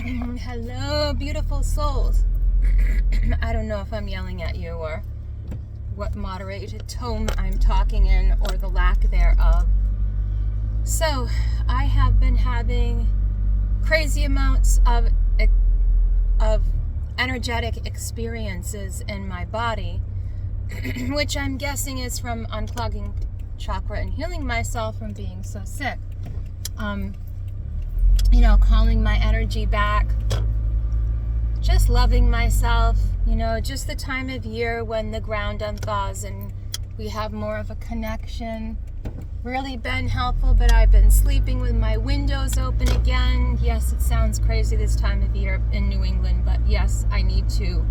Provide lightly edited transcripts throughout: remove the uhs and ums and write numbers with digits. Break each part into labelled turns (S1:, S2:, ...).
S1: Hello, beautiful souls. I don't know if I'm yelling at you or what moderated tone I'm talking in or the lack thereof. So, I have been having crazy amounts of energetic experiences in my body, which I'm guessing is from unplugging chakra and healing myself from being so sick. Calling my energy back, just loving myself, just the time of year when the ground unthaws and we have more of a connection. Really been helpful, but I've been sleeping with my windows open again. Yes, it sounds crazy this time of year in New England, but yes, I need to.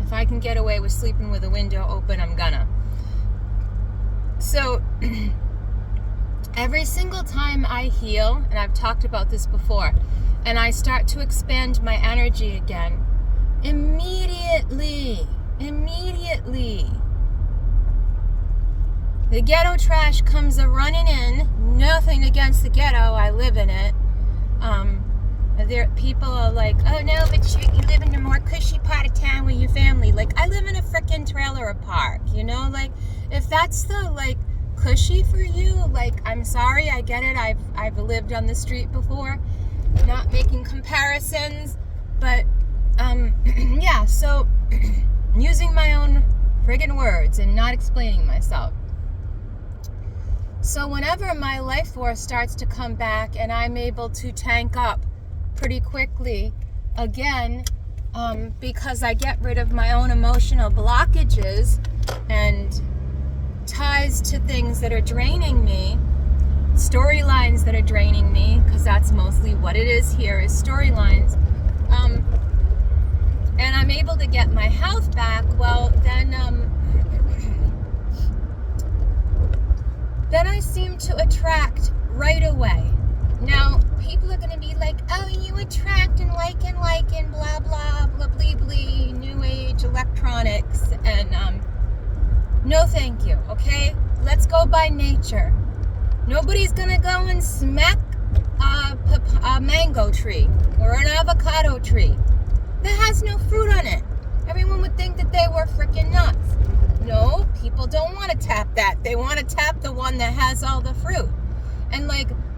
S1: If I can get away with sleeping with a window open, I'm gonna. So, every single time I heal, and I've talked about this before, and I start to expand my energy again, immediately, the ghetto trash comes a-running in. Nothing against the ghetto, I live in it. People are like, oh no, but you live in a more cushy part of town with your family. Like, I live in a freaking trailer park, like, if that's the, cushy for you, I'm sorry, I get it, I've lived on the street before, not making comparisons, but yeah, so using my own friggin' words and not explaining myself. So whenever my life force starts to come back and I'm able to tank up pretty quickly again, because I get rid of my own emotional blockages and ties to things that are draining me, storylines that are draining me, because that's mostly what it is here, is storylines, and I'm able to get my health back, well, then I seem to attract right away. Now, people are going to be like, oh, you attract and like, blah, blah, blah, blee, blee, new age electronics, and no thank you, okay? Let's go by nature. Nobody's gonna go and smack a mango tree or an avocado tree that has no fruit on it. Everyone would think that they were freaking nuts. No, people don't want to tap that. They want to tap the one that has all the fruit. And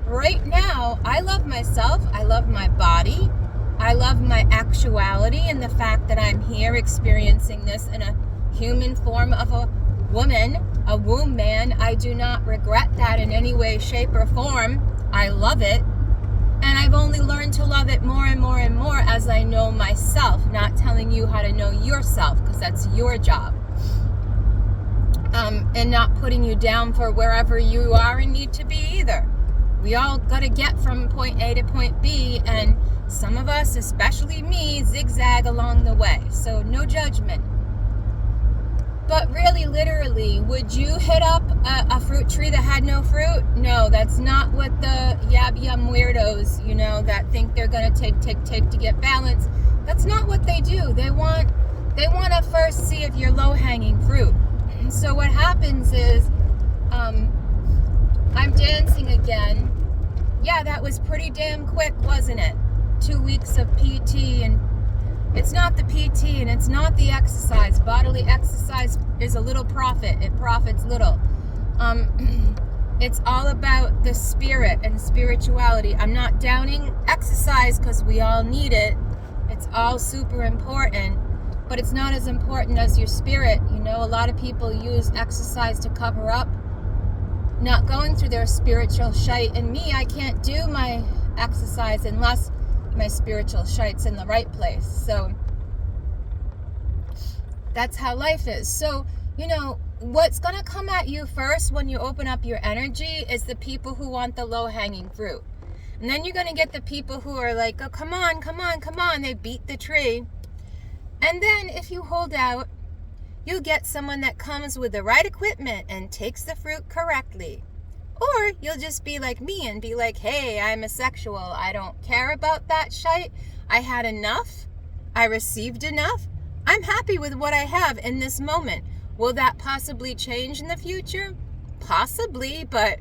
S1: right now, I love myself. I love my body. I love my actuality and the fact that I'm here experiencing this in a human form of a woman, a womb man. I do not regret that in any way, shape, or form. I love it. And I've only learned to love it more and more and more as I know myself, not telling you how to know yourself, because that's your job. And not putting you down for wherever you are and need to be either. We all got to get from point A to point B, and some of us, especially me, zigzag along the way. So no judgment. But really, literally, would you hit up a fruit tree that had no fruit? No, that's not what the yum weirdos, that think they're going to take to get balance. That's not what they do. They want to first see if you're low-hanging fruit. So what happens is, I'm dancing again. Yeah, that was pretty damn quick, wasn't it? 2 weeks of PT, and it's not the PT and it's not the exercise. Bodily exercise is a little profit. It profits little. It's all about the spirit and spirituality. I'm not downing exercise because we all need it. It's all super important, but it's not as important as your spirit. A lot of people use exercise to cover up not going through their spiritual shite. And me, I can't do my exercise unless my spiritual shite's in the right place. So that's how life is. So, what's going to come at you first when you open up your energy is the people who want the low-hanging fruit. And then you're going to get the people who are like, oh, come on. They beat the tree. And then if you hold out, you'll get someone that comes with the right equipment and takes the fruit correctly. Or you'll just be like me and be like, hey, I'm a sexual. I don't care about that shite. I had enough. I received enough. I'm happy with what I have in this moment. Will that possibly change in the future? Possibly, but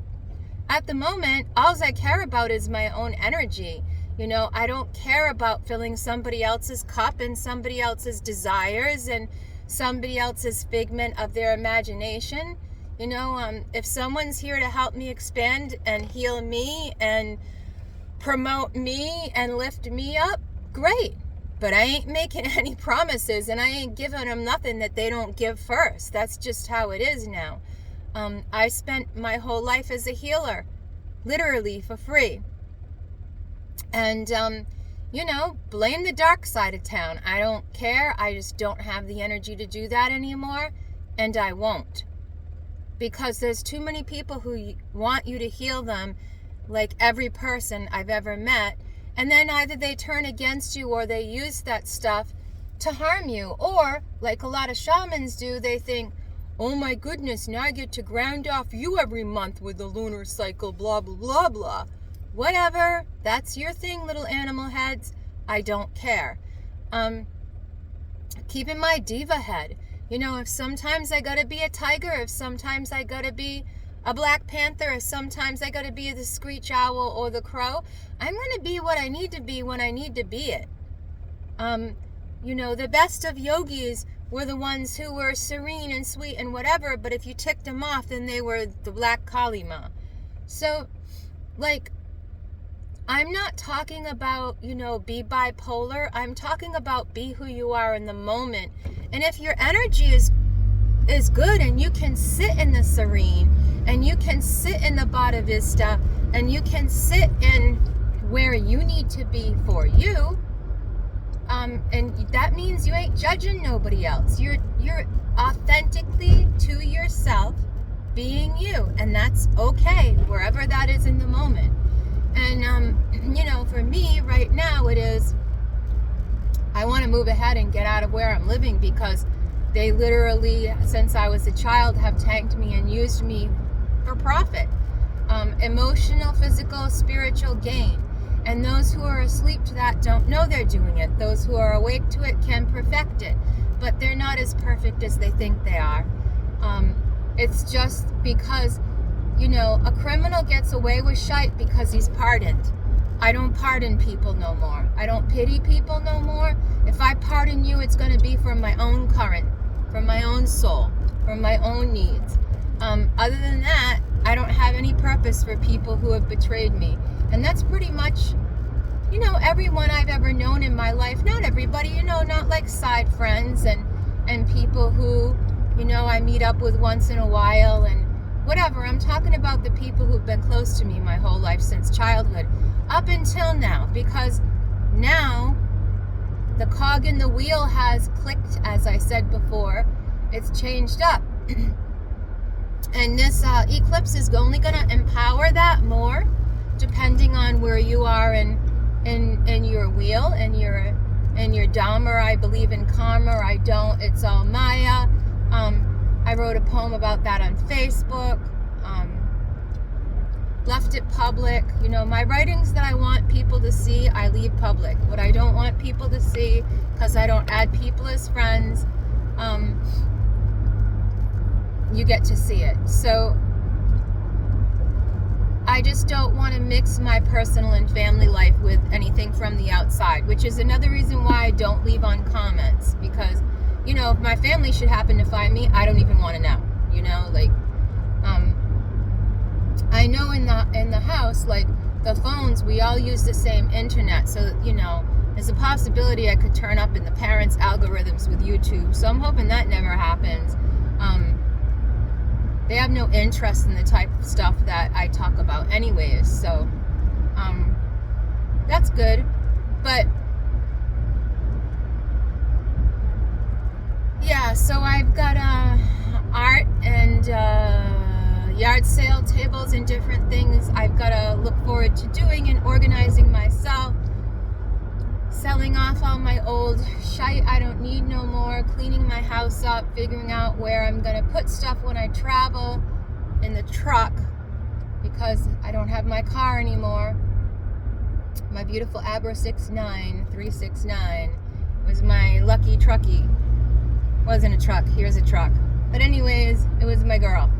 S1: at the moment, all I care about is my own energy. I don't care about filling somebody else's cup and somebody else's desires and somebody else's figment of their imagination. If someone's here to help me expand and heal me and promote me and lift me up, great. But I ain't making any promises, and I ain't giving them nothing that they don't give first. That's just how it is now. I spent my whole life as a healer, literally for free. And, blame the dark side of town. I don't care. I just don't have the energy to do that anymore, and I won't. Because there's too many people who want you to heal them, like every person I've ever met, and then either they turn against you or they use that stuff to harm you. Or, like a lot of shamans do, they think, oh my goodness, now I get to ground off you every month with the lunar cycle, blah, blah, blah, blah. Whatever, that's your thing, little animal heads. I don't care. Keeping my diva head. If sometimes I gotta be a tiger, if sometimes I gotta be a Black Panther, if sometimes I gotta be the screech owl or the crow, I'm gonna be what I need to be when I need to be it. The best of yogis were the ones who were serene and sweet and whatever, but if you ticked them off, then they were the Black Kali Ma. So, I'm not talking about, be bipolar. I'm talking about be who you are in the moment. And if your energy is good and you can sit in the serene and you can sit in the Bada Vista and you can sit in where you need to be for you, and that means you ain't judging nobody else. You're authentically to yourself being you, and that's okay wherever that is in the moment. And for me right now, it is I want to move ahead and get out of where I'm living, because they literally, since I was a child, have tanked me and used me for profit. Emotional, physical, spiritual gain. And those who are asleep to that don't know they're doing it. Those who are awake to it can perfect it. But they're not as perfect as they think they are. It's just because, a criminal gets away with shite because he's pardoned. I don't pardon people no more. I don't pity people no more. If I pardon you, it's going to be from my own current, from my own soul, from my own needs. Other than that, I don't have any purpose for people who have betrayed me. And that's pretty much, everyone I've ever known in my life. Not everybody, not like side friends and people who, I meet up with once in a while and whatever. I'm talking about the people who've been close to me my whole life since childhood up until now, because now the cog in the wheel has clicked, as I said before. It's changed up. And this eclipse is only going to empower that more, depending on where you are in your wheel and your Dharma. I believe in karma, or I don't. It's all Maya. I wrote a poem about that on Facebook. Left it public. My writings that I want people to see, I leave public. What I don't want people to see, because I don't add people as friends, you get to see it. So I just don't want to mix my personal and family life with anything from the outside, which is another reason why I don't leave on comments, because if my family should happen to find me, I don't even want to know. I know in the house, the phones, we all use the same internet, so there's a possibility I could turn up in the parents' algorithms with YouTube. So I'm hoping that never happens. They have no interest in the type of stuff that I talk about anyways, so that's good. But yeah, so I've got art and yard sale tables and different things I've got to look forward to doing and organizing myself, selling off all my old shite I don't need no more, cleaning my house up, figuring out where I'm going to put stuff when I travel in the truck, because I don't have my car anymore. My beautiful Abra 369 was my lucky truckie. Wasn't a truck, here's a truck. But anyways, it was my girl.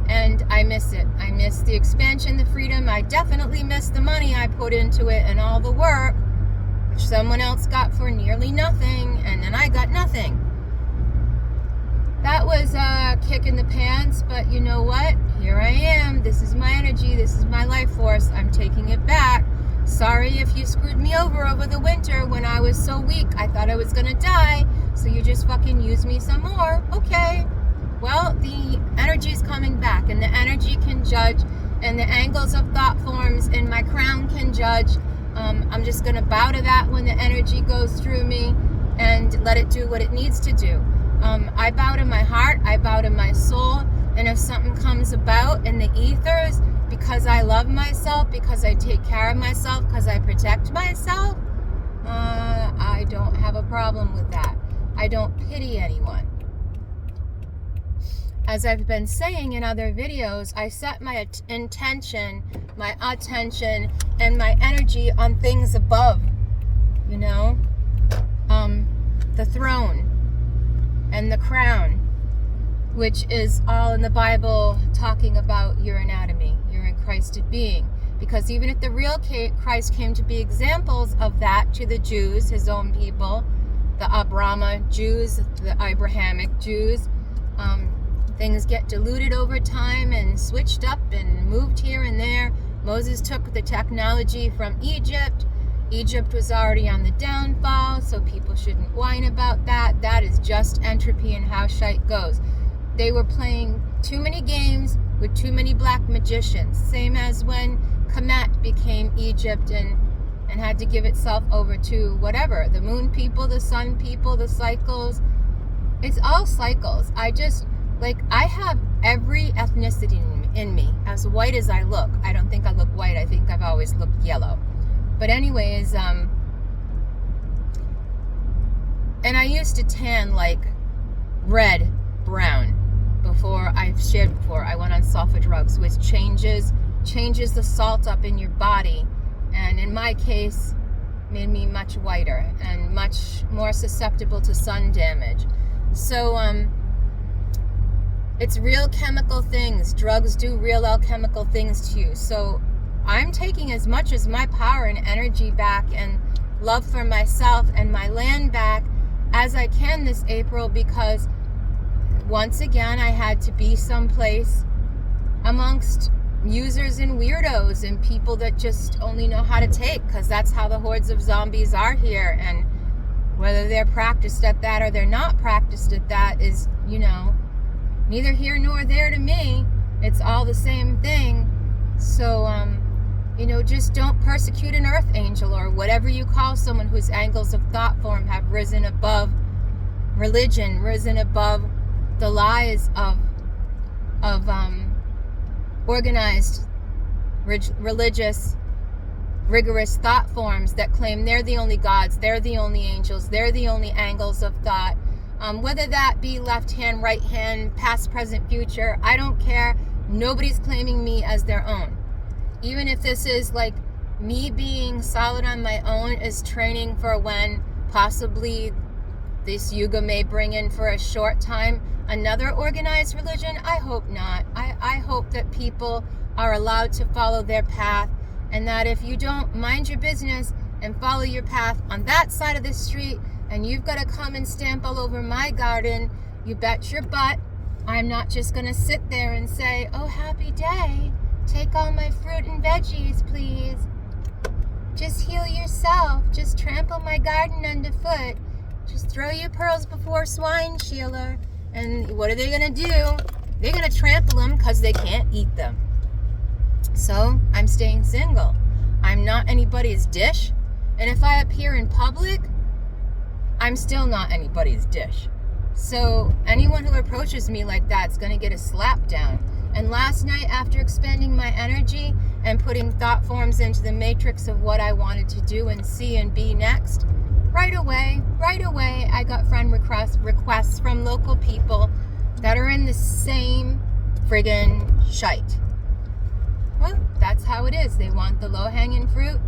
S1: And I miss it. I miss the expansion, the freedom. I definitely miss the money I put into it and all the work, which someone else got for nearly nothing, and then I got nothing. That was a kick in the pants, but you know what? Here I am. This is my energy. This is my life force. I'm taking it back. Sorry if you screwed me over the winter when I was so weak. I thought I was going to die, so you just fucking use me some more. Okay. Well, the energy is coming back, and the energy can judge, and the angles of thought forms in my crown can judge. I'm just going to bow to that when the energy goes through me and let it do what it needs to do. I bow to my heart, I bow to my soul, and if something comes about in the ethers, because I love myself, because I take care of myself, because I protect myself, I don't have a problem with that. I don't pity anyone. As I've been saying in other videos, I set my intention, my attention, and my energy on things above, you know, the throne and the crown, which is all in the Bible talking about your anatomy, your Christed being. Because even if the real Christ came to be examples of that to the Jews, his own people, the Abrahama Jews, the Abrahamic Jews, things get diluted over time and switched up and moved here and there. Moses took the technology from Egypt. Egypt was already on the downfall, so people shouldn't whine about that. That is just entropy and how shite goes. They were playing too many games with too many black magicians. Same as when Kemet became Egypt and had to give itself over to whatever. The moon people, the sun people, the cycles. It's all cycles. I have every ethnicity in me, as white as I look. I don't think I look white. I think I've always looked yellow. But anyways, and I used to tan like red, brown before. I've shared before. I went on sulfa drugs, which changes the salt up in your body. And in my case, made me much whiter and much more susceptible to sun damage. So, it's real chemical things. Drugs do real alchemical things to you. So I'm taking as much as my power and energy back and love for myself and my land back as I can this April, because once again I had to be someplace amongst users and weirdos and people that just only know how to take, because that's how the hordes of zombies are here. And whether they're practiced at that or they're not practiced at that is, neither here nor there to me. It's all the same thing. So, just don't persecute an earth angel or whatever you call someone whose angles of thought form have risen above religion, risen above the lies of organized, religious, rigorous thought forms that claim they're the only gods, they're the only angels, they're the only angles of thought. Whether that be left hand, right hand, past, present, future, I don't care. Nobody's claiming me as their own. Even if this is like me being solid on my own is training for when possibly this yuga may bring in for a short time another organized religion. I hope not. I hope that people are allowed to follow their path, and that if you don't mind your business and follow your path on that side of the street, and you've got to come and stamp all over my garden, you bet your butt I'm not just going to sit there and say, oh, happy day, take all my fruit and veggies, please. Just heal yourself. Just trample my garden underfoot. Just throw your pearls before swine, Sheila. And what are they going to do? They're going to trample them because they can't eat them. So I'm staying single. I'm not anybody's dish. And if I appear in public, I'm still not anybody's dish. So anyone who approaches me like that is going to get a slap down. And last night, after expanding my energy and putting thought forms into the matrix of what I wanted to do and see and be next, right away, I got friend requests from local people that are in the same friggin' shite. Well, that's how it is. They want the low-hanging fruit.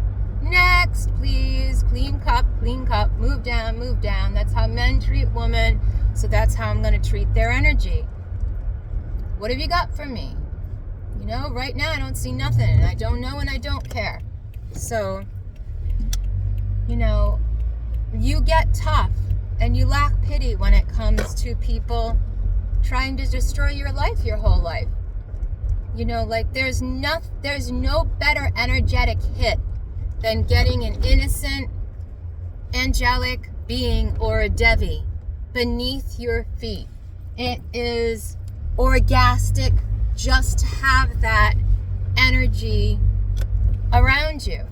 S1: Next, please. Clean cup. Move down. That's how men treat women. So that's how I'm going to treat their energy. What have you got for me? You know, right now I don't see nothing, and I don't know, and I don't care. So, you know, you get tough and you lack pity when it comes to people trying to destroy your life, your whole life. You know, like there's no better energetic hit than getting an innocent, angelic being or a Devi beneath your feet. It is orgastic just to have that energy around you.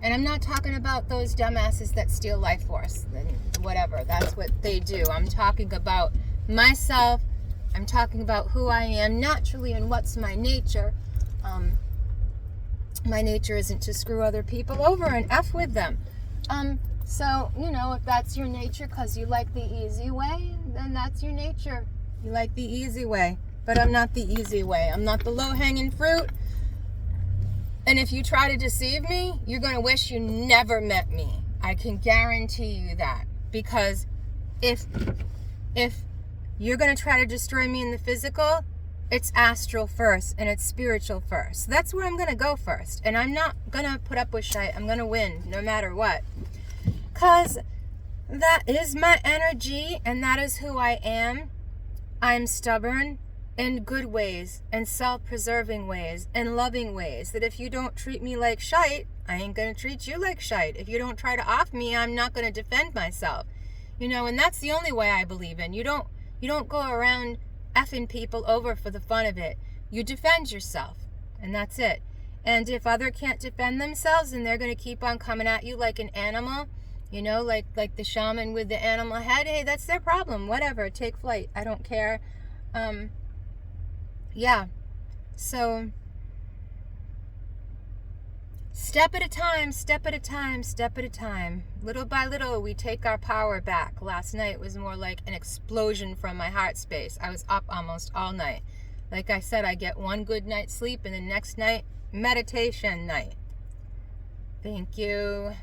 S1: And I'm not talking about those dumbasses that steal life force and whatever. That's what they do. I'm talking about myself. I'm talking about who I am naturally and what's my nature. My nature isn't to screw other people over and F with them. So, you know, if that's your nature because you like the easy way, then that's your nature. You like the easy way. But I'm not the easy way. I'm not the low-hanging fruit. And if you try to deceive me, you're going to wish you never met me. I can guarantee you that. Because if you're going to try to destroy me in the physical, it's astral first and it's spiritual first. That's where I'm going to go first. And I'm not going to put up with shit. I'm going to win no matter what. Because that is my energy and that is who I am. I'm stubborn in good ways and self-preserving ways and loving ways. That if you don't treat me like shite, I ain't going to treat you like shite. If you don't try to off me, I'm not going to defend myself. You know, and that's the only way I believe in. You don't go around effing people over for the fun of it. You defend yourself, and that's it. And if other can't defend themselves, and they're going to keep on coming at you like an animal, you know, like the shaman with the animal head, hey, that's their problem. Whatever, take flight. I don't care. Yeah. So, step at a time, step at a time, step at a time. Little by little, we take our power back. Last night was more like an explosion from my heart space. I was up almost all night. Like I said, I get one good night's sleep, and the next night, meditation night. Thank you.